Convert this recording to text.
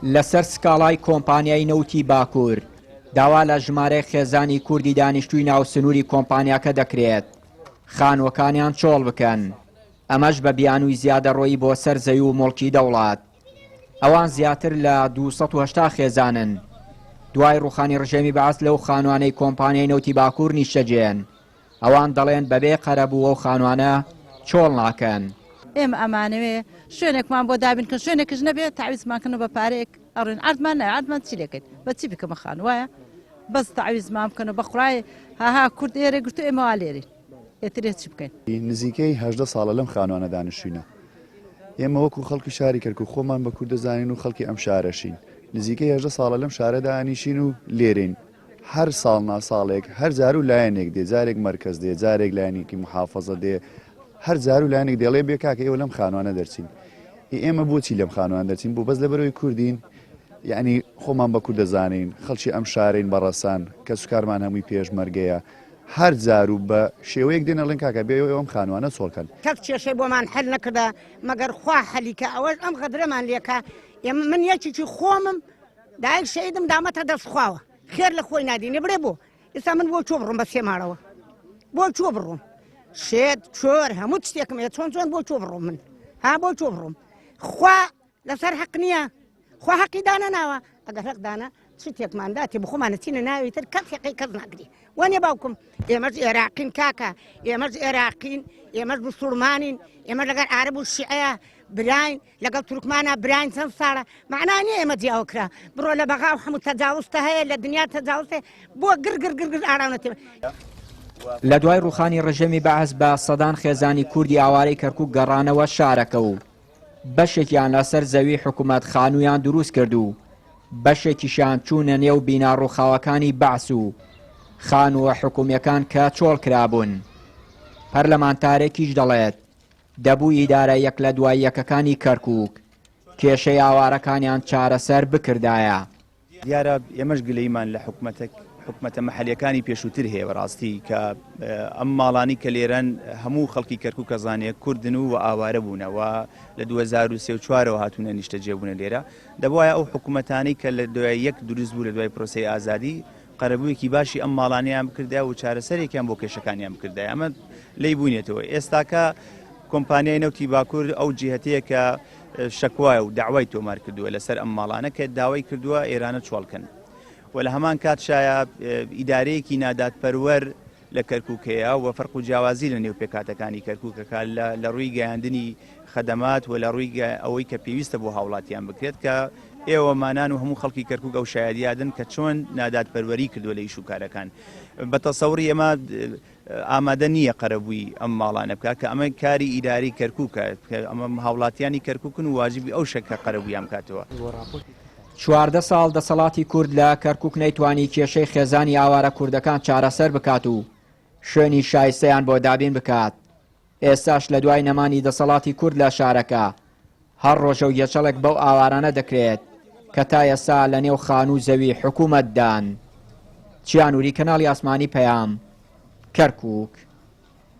لەسەر سکاڵای کۆمپانیای نەوتی باکوور داوا لە ژمارەی خێزانی کوردی دانیشتووی ناوسنووری کۆمپانیاکە دەکرێت خانووەکانیان چۆڵ بکەن، ئەمەش بە بیانووی زیادەڕۆیی بۆ سەر زەوی و مڵکی دەوڵات. ئەوان زیاتر لە 280 خێزانن. دوای ڕوخانی ڕژێمی بەعەز لەو خانوانەی کۆمپانیای نەوتی باکوور نیشتەجێن. ئەوان دەڵێن بەبێ قەرەبوو ئەو خانوانە چۆڵ ناکەن. ئێمە ئەمانەوێ شوێنێکمان بۆ دابینکە شوێنێکش نەبێت تعویزمانکردن بە پارەیەک ئەڕێن ئەردمان نایە ئەردمان چی لێکەیت بە چی بکەمە خانوایە بەس تعویزمان بکەن بە خوڕای هاها کورد ئێرە گرتو ئێمە وا لێرین ئێترێت چی بکەین. نزیکەی 18 ساڵە لەم خانوانە دانیشتووینە. ئێمە وەکو خەڵکی شاری کەرکووک خۆمان بە کورد دەزانین و خەڵکی ئەم شارەشین. نزیکەی 18 ساڵە لەم شارە دانیشین و لێرین. هەر ساڵ ناساڵێک هەر جار و لایەنێک دێ، جارێک مەرکەز دێ، جارێک لایەنێکی محافەزە دێ، هەر جار و لایەنێک دێڵێ بێ کاکە ئێوە لەم خانوانە دەرچین. ئێمە بۆچی لەم خانوان دەرچین؟ بۆ بەس لەبەرەوەی کوردین، یعنی خۆمان بە کورد دەزانین، خەڵکی ئەم شارین بەڕەسان کە سوکارمان هەمووی پێشمەرگەیە. هەر جار و بە شێوەیەک دێنەڵێن کاکە بێ ئەوم خانوانە سۆڵکەن. کەس کێشەی بۆمان هەل نەکردا مەگەر خوا هەلیکە ئەوەش ئەم غەدرەمان لێکە. من یەکێکی خۆمم دایک شەیدم دامەتە دەستخواوە خێر لە خۆی نادینێ بڕێ بۆ ئێستا من بۆ چۆ بڕۆم بە سێ ماڵەوە بۆ چۆ بڕۆم شێت چۆر هەموو شتێکم هەیە چۆن بۆ چۆ بڕۆم من ها بۆ چۆ بڕۆم خوا لەسەر حەق نییە خوا حەقی دانە ناوە ئەگەر حەق دانە شتێکمانداتی بخۆمانە چینە ناوی تر کەس حەقی کەس ناگری وانێ باوکم ئێمەش عێراقین کاکە ئێمەش عێراقین ئێمەش بسوورمانین ئێمە لەگەر عارەب و شیعەیە براین لەگەڵ تورکمانە براین چەند ساڵە معنای نییە ئێمە جیاوکرا بڕۆ لە بەغا و هەموو تەجاوزتە هەیە لە دنیا تەجاوزێ بۆ گرگرگرگر ئاراونەتێ. لە دوای ڕوخانی ڕژێمی بەعەز بە سەدان خێزانی کوردی ئاوارەی کەرکووک گەڕانەوە شارەکە و بەشێکیان لەسەر زەوی حکوومەت خانوویان دروست کرد و بەشێکیشان چوونە نێو بینا ڕووخاوەکانی بەعس و خانووە حکوومیەکان کە چۆڵ کرابوون. پەرلەمانتارێکیش دەڵێت دەبوو ئیدارە یەک لە دوای یەکەکانی کەرکووک کێشەی ئاوارەکانیان چارەسەر بکردایە. دیارە ئێمەش گلەیمان لە حکومەتە مەحەلیەکانی پێشووتر هەیە بەڕاستی کە ئەم ماڵانی کە لێرەن هەموو خەڵکی کەرکووک کەزانێت کوردن و ئاوارە بوونەوە لە 2034ەوە هاتوونە نیشتەجێبوونە لێرە دەبوایە ئەو حکوومەتانی کە لە دوای یەک دروست بوو لە دوای پرۆسەی ئازادی قەرەبوویەکی باشی ئەم ماڵانیان بکردای و چارەسەرێکیان بۆ کێشەکانیان بکردای ئەمە لی بوونێتەوە. ئێستاکە کۆمپانیای نەوتی باکوور ئەو جیهەتەیە کە شەکوایە و داوای تۆمار کردووە لەسەر ئەم ماڵانە کە داوای کردووە ئێرانە چۆڵکەن و لە هەمان کاتشایە ئیدارەیەکی نادادپەروەر لە کەرکووکەیە و فەرق و جیاوازی لە نێو پێکاتەکانی کەرکووکەکە لە ڕووی گەیاندنی خەدەمات و لە ڕووی ئەوەی کە پێویستە بۆ هاوڵاتیان بکرێت کە ئێوە مانان و هەموو خەڵکی کەرکووک ئەو شایەدیادن کە چۆن نادادپەروەری کردووە لە ئیشوکارەکان. بە تەسەوری ئێمە ئامادە نییە قەرەبووی ئەم ماڵانە بکات کە ئەمە کاری ئیداری کەرکووکە ئەمە هاوڵاتیانی کەرکووکن و واجبی ئەو شەکە قەرەبوویان بکاتەوە. 14 ساڵ دەسەڵاتی کورد لە کەرکووک نەیتوانی کێشەی خێزانی ئاوارە کوردەکان چارەسەر بکات و شوێنی شایستەیان بۆ دابین بکات. ئێستاش لە دوای نەمانی دەسەڵاتی کورد لە شارەکە هەر ڕۆژە و یەچەڵێک بەو ئاوارانە دەکرێت کە تا ئێستا لە نێو خان و زەوی حکوومەتدان. چیانوری کەناڵی ئاسمانی پەیام کەرکووک.